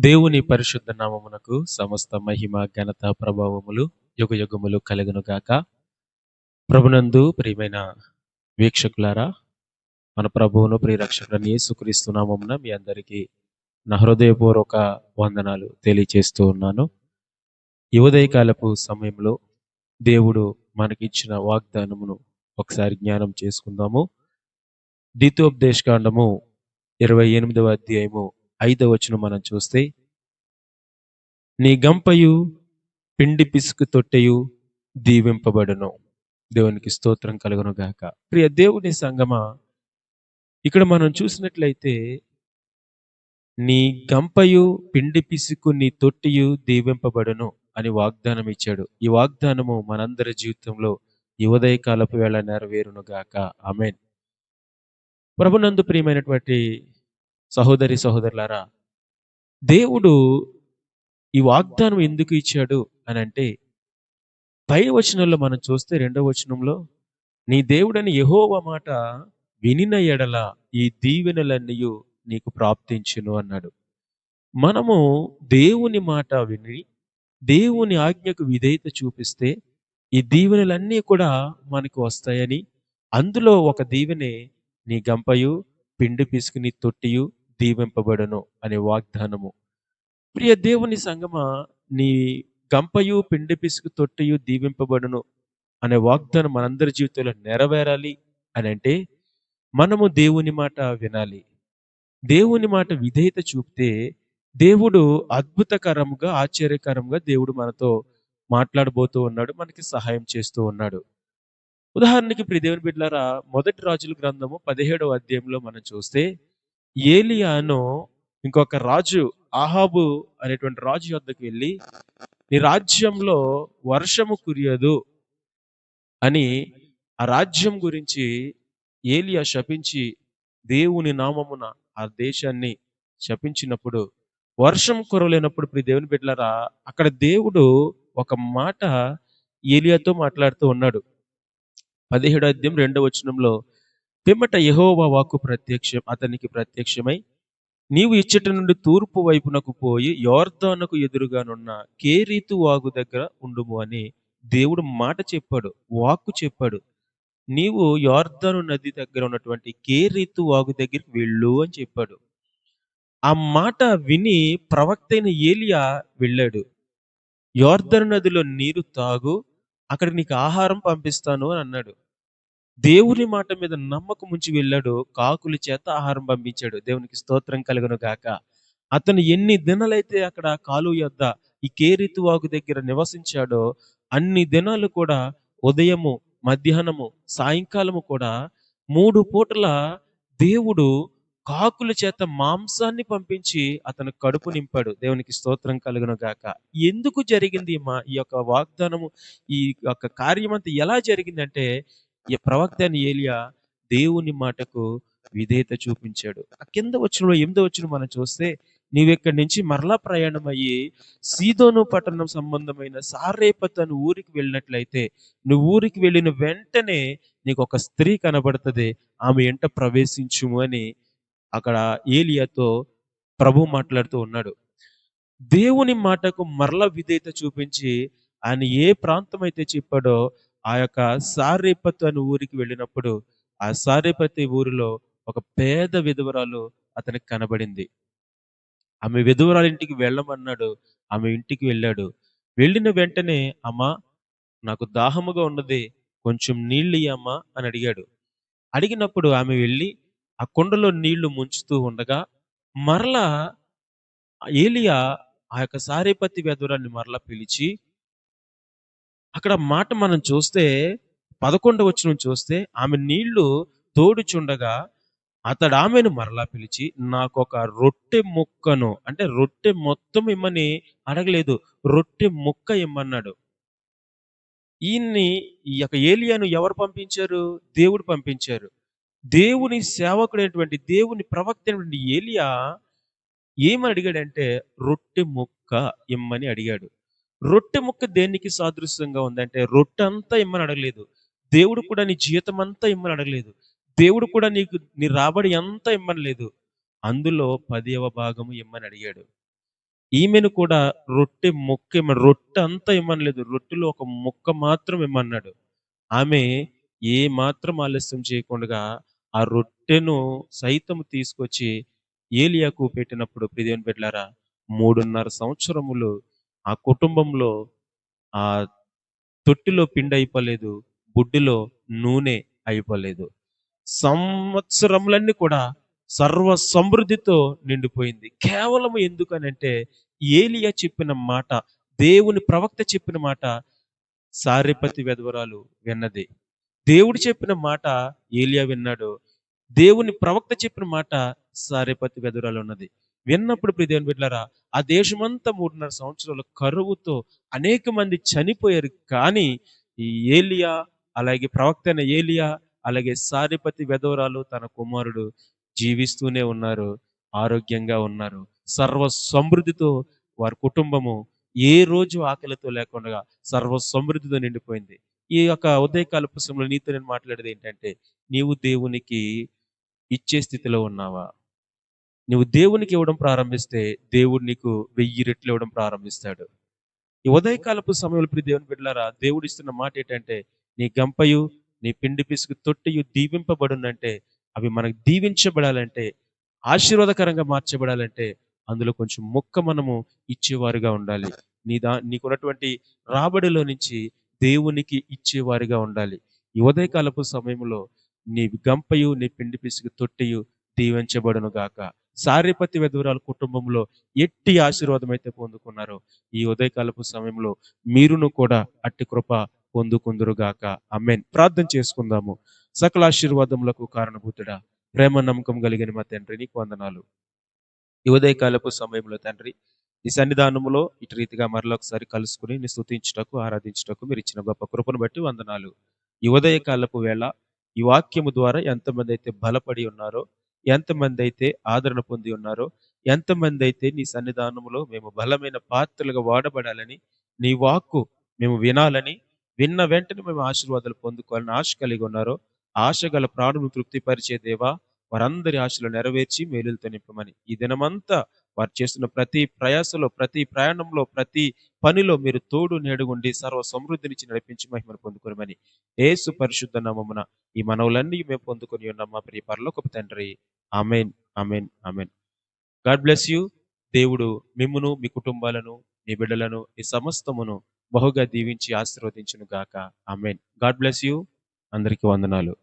దేవుని పరిశుద్ధ నామమునకు సమస్త మహిమ ఘనత ప్రభావములు యుగయుగములు కలుగును గాక. ప్రభునందు ప్రియమైన వీక్షకులారా, మన ప్రభువును ప్రియరక్షకుడైన యేసుక్రీస్తు నామమున మీ అందరికీ నా హృదయపూర్వక వందనాలు తెలియచేస్తూ ఉన్నాను. ఈ ఉదయకాలపు సమయంలో దేవుడు మనకిచ్చిన వాగ్దానమును ఒకసారి జ్ఞానం చేసుకుందాము. ద్వితీయోపదేశకాండము 28వ అధ్యాయము 5వ వచనం మనం చూస్తే, నీ గంపయు పిండి పిసుకు తొట్టెయు దీవింపబడును. దేవునికి స్తోత్రం కలుగును గాక. ప్రియ దేవుని సంగమా, ఇక్కడ మనం చూసినట్లయితే నీ గంపయు పిండి పిసుకు నీ తొట్టియు దీవింపబడును అని వాగ్దానం ఇచ్చాడు. ఈ వాగ్దానము మనందరి జీవితంలో ఈ ఉదయకాలపు వేళ నెరవేరును గాక. ఆమేన్. ప్రభునందు ప్రియమైనటువంటి సహోదరి సహోదరులారా, దేవుడు ఈ వాగ్దానం ఎందుకు ఇచ్చాడు అని అంటే, పై వచనంలో మనం చూస్తే 2వ వచనంలో, నీ దేవుడని యెహోవా మాట వినిన ఎడల ఈ దీవెనలన్నీయు నీకు ప్రాప్తించును అన్నాడు. మనము దేవుని మాట విని దేవుని ఆజ్ఞకు విధేయత చూపిస్తే ఈ దీవెనలన్నీ కూడా మనకు వస్తాయని, అందులో ఒక దీవెనే నీ గంపయు పిండి పిసుకు నీ తొట్టియు దీవింపబడును అనే వాగ్దానము. ప్రియ దేవుని సంగమా, నీ గంపయు పిండి పిసుకు తొట్టియు దీవింపబడును అనే వాగ్దానం మనందరి జీవితంలో నెరవేరాలి అని అంటే, మనము దేవుని మాట వినాలి. దేవుని మాట విధేయత చూపితే దేవుడు అద్భుతకరంగా, ఆశ్చర్యకరంగా దేవుడు మనతో మాట్లాడబోతూ ఉన్నాడు, మనకి సహాయం చేస్తూ ఉన్నాడు. ఉదాహరణకి ప్రియ దేవుని బిడ్డలారా, మొదటి రాజుల గ్రంథము 17వ అధ్యాయంలో మనం చూస్తే, ఏలియాను ఇంకొక రాజు ఆహాబు అనేటువంటి రాజు వద్దకు వెళ్ళి, నీ రాజ్యంలో వర్షము కురియదు అని ఆ రాజ్యం గురించి ఏలియా శపించి దేవుని నామమున ఆ దేశాన్ని శపించినప్పుడు, వర్షం కురవలేనప్పుడు ప్రియ దేవుని బిడ్డలారా, అక్కడ దేవుడు ఒక మాట ఏలియాతో మాట్లాడుతూ ఉన్నాడు. 17వ అధ్యాయం 2వ వచనంలో, పిమ్మట యెహోవా వాక్కు అతనికి ప్రత్యక్షమై, నీవు ఇచ్చట నుండి తూర్పు వైపునకు పోయి యోర్దానుకు ఎదురుగానున్న కేరీతు వాగు దగ్గర ఉండుము అని దేవుడు మాట చెప్పాడు, వాక్కు చెప్పాడు. నీవు యోర్దాను నది దగ్గర ఉన్నటువంటి కేరీతు వాగు దగ్గరికి వెళ్ళు అని చెప్పాడు. ఆ మాట విని ప్రవక్త అయిన ఏలియా వెళ్ళాడు. యోర్దాను నదిలో నీరు తాగు, అక్కడ నీకు ఆహారం పంపిస్తాను అని అన్నాడు. దేవుని మాట మీద నమ్మకం ఉంచి వెళ్ళాడు. కాకుల చేత ఆహారం పంపించాడు. దేవునికి స్తోత్రం కలుగును గాక. అతను ఎన్ని దినాలైతే అక్కడ కాలువ యొద్ద ఈ కేరీతు వాగు దగ్గర నివసించాడో, అన్ని దినాలు కూడా ఉదయము, మధ్యాహ్నము, సాయంకాలము కూడా 3 పూటల దేవుడు కాకుల చేత మాంసాన్ని పంపించి అతను కడుపు నింపాడు. దేవునికి స్తోత్రం కలుగును గాక. ఎందుకు జరిగింది ఈ యొక్క వాగ్దానము, ఈ యొక్క కార్యమంతా ఎలా జరిగిందంటే, ఈ ప్రవక్త అయిన ఏలియా దేవుని మాటకు విధేయత చూపించాడు. ఆ కింద వచనంలో 8వ వచనం మనం చూస్తే, నీవిక్కడి నుంచి మరలా ప్రయాణం అయ్యి సీదోను పట్టణం సంబంధమైన సారేపత్ అను ఊరికి వెళ్ళినట్లయితే, నువ్వు ఊరికి వెళ్ళిన వెంటనే నీకు ఒక స్త్రీ కనబడుతుంది, ఆమె ఎంట ప్రవేశించుము అని అక్కడ ఏలియాతో ప్రభు మాట్లాడుతూ ఉన్నాడు. దేవుని మాటకు మరల విధేయత చూపించి ఆయన ఏ ప్రాంతం అయితే చెప్పాడో ఆ యొక్క సారేపత్ అనే ఊరికి వెళ్ళినప్పుడు, ఆ సారేపతి ఊరిలో ఒక పేద విధవరాలు అతనికి కనబడింది. ఆమె విధవరాలు ఇంటికి వెళ్ళమన్నాడు. ఆమె ఇంటికి వెళ్ళాడు. వెళ్ళిన వెంటనే, అమ్మా నాకు దాహముగా ఉన్నది, కొంచెం నీళ్ళు ఇయ్యమ్మా అని అడిగాడు. అడిగినప్పుడు ఆమె వెళ్ళి ఆ కుండలో నీళ్లు ముంచుతూ ఉండగా, మరలా ఏలియా ఆ యొక్క సారేపతి విధవరాలిని మరలా పిలిచి, అక్కడ మాట మనం చూస్తే 11వ వచనం చూస్తే, ఆమె నీళ్లు తోడుచుండగా అతడు ఆమెను మరలా పిలిచి, నాకొక రొట్టె ముక్కను, అంటే రొట్టె మొత్తం ఇమ్మని అడగలేదు, రొట్టె ముక్క ఇమ్మన్నాడు. ఈయన్ని, ఈ యొక్క ఏలియాను ఎవరు పంపించారు? దేవుడు పంపించారు. దేవుని సేవకుడైనటువంటి, దేవుని ప్రవక్త అయినటువంటి ఏలియా ఏమని అడిగాడంటే, రొట్టె ముక్క ఇమ్మని అడిగాడు. రొట్టె ముక్క దేనికి సాదృశ్యంగా ఉందంటే, రొట్టె అంతా ఇమ్మని అడగలేదు. దేవుడు కూడా నీ జీతం అంతా ఇమ్మని అడగలేదు. దేవుడు కూడా నీకు నీ రాబడి అంతా ఇమ్మని లేదు. అందులో 10వ భాగము ఇమ్మని అడిగాడు. ఈమెను కూడా రొట్టె ముక్క రొట్టె అంతా ఇమ్మనలేదు. రొట్టెలో ఒక ముక్క మాత్రం ఇమ్మన్నాడు. ఆమె ఏ మాత్రం ఆలస్యం చేయకుండగా ఆ రొట్టెను సైతం తీసుకొచ్చి ఏలియాకు పెట్టినప్పుడు ప్రియ దేవుని బిడ్డలారా 3:30 సంవత్సరములు ఆ కుటుంబంలో ఆ తొట్టిలో పిండి అయిపోలేదు. బుడ్డిలో నూనె అయిపోలేదు. సంవత్సరములన్నీ కూడా సర్వ సమృద్ధితో నిండిపోయింది. కేవలం ఎందుకనంటే ఏలియా చెప్పిన మాట, దేవుని ప్రవక్త చెప్పిన మాట సారెపతి విధవరాలు విన్నది. దేవుడు చెప్పిన మాట ఏలియా విన్నాడు. దేవుని ప్రవక్త చెప్పిన మాట సారెపతి విధవరాలు ఉన్నది. విన్నప్పుడు ప్రియ దేవుని బిడ్డలారా, ఆ దేశమంతా 3:30 సంవత్సరాలు కరువుతో అనేక మంది చనిపోయారు. కానీ ఈ ఏలియా, అలాగే ప్రవక్త అయిన ఏలియా, అలాగే సారెపతి విధవరాలు తన కుమారుడు జీవిస్తూనే ఉన్నారు. ఆరోగ్యంగా ఉన్నారు. సర్వ సమృద్ధితో వారి కుటుంబము ఏ రోజు ఆకలితో లేకుండా సర్వ సమృద్ధితో నిండిపోయింది. ఈ యొక్క ఉదయకాలపు సమయంలో నీతో నేను మాట్లాడేది ఏంటంటే, నీవు దేవునికి ఇచ్చే స్థితిలో ఉన్నావా? నువ్వు దేవునికి ఇవ్వడం ప్రారంభిస్తే దేవుడు నీకు 1000 రెట్లు ఇవ్వడం ప్రారంభిస్తాడు. ఈ ఉదయకాలపు సమయంలో ప్రియ దేవుని బిడ్డలారా, దేవుడు ఇస్తున్న మాట ఏంటంటే, నీ గంపయు, నీ పిండి పిసుకు తొట్టెయు దీవింపబడునంటే, అవి మనకు దీవించబడాలంటే, ఆశీర్వాదకరంగా మార్చబడాలంటే, అందులో కొంచెం మొక్క మనము ఇచ్చేవారుగా ఉండాలి. నీకున్నటువంటి రాబడిలో నుంచి దేవునికి ఇచ్చేవారిగా ఉండాలి. ఈ ఉదయకాలపు సమయంలో నీ గంపయు, నీ పిండి పిసుకు తొట్టెయు దీవించబడును గాక. సారెపతి విధవరాలు కుటుంబంలో ఎట్టి ఆశీర్వాదం అయితే పొందుకున్నారో, ఈ ఉదయకాలపు సమయంలో మీరును కూడా అట్టి కృప పొందుకుందురుగాక. ఆమేన్. ప్రార్థన చేసుకుందాము. సకల ఆశీర్వాదములకు కారణభూతుడా, ప్రేమ నమ్మకం కలిగిన మా తండ్రి నీకు వందనాలు. ఈ ఉదయకాలపు సమయంలో తండ్రి, నీ సన్నిధానములో ఇటు రీతిగా మరొకసారి కలుసుకుని నీ స్తుతించుటకు, ఆరాధించుటకు మీరు ఇచ్చిన గొప్ప కృపను బట్టి వందనాలు. ఈ ఉదయకాలపు వేళ ఈ వాక్యము ద్వారా ఎంతమంది అయితే బలపడి ఉన్నారో, ఎంతమంది అయితే ఆదరణ పొంది ఉన్నారో, ఎంతమంది అయితే నీ సన్నిధానములో మేము బలమైన పాత్రలుగా వాడబడాలని, నీ వాక్కు మేము వినాలని, విన్న వెంటనే మేము ఆశీర్వాదాలు పొందుకోవాలని ఆశ కలిగి ఉన్నారో, ఆశ గల ప్రాణులను తృప్తిపరిచే దేవా, వారందరి ఆశలు నెరవేర్చి మేలులతో నింపమని, ఈ దినమంతా వారు చేస్తున్న ప్రతి ప్రయాసలో, ప్రతి ప్రయాణంలో, ప్రతి పనిలో మీరు తోడు నీడగుండి సర్వ సమృద్ధినిచ్చి నడిపించి మహిమను పొందుకోమని యేసు పరిశుద్ధ నామమున ఈ మనవులన్నీ మేము పొందుకొని ఉన్నాం మా ప్రియ పరలోకపు తండ్రి. ఆమేన్. ఆమేన్. ఆమేన్. God bless you. దేవుడు మిమ్మును, మీ కుటుంబాలను, మీ బిడ్డలను, ఈ సమస్తమును బహుగా దీవించి ఆశీర్వదించును గాక. ఆమేన్. God bless you. అందరికీ వందనాలు.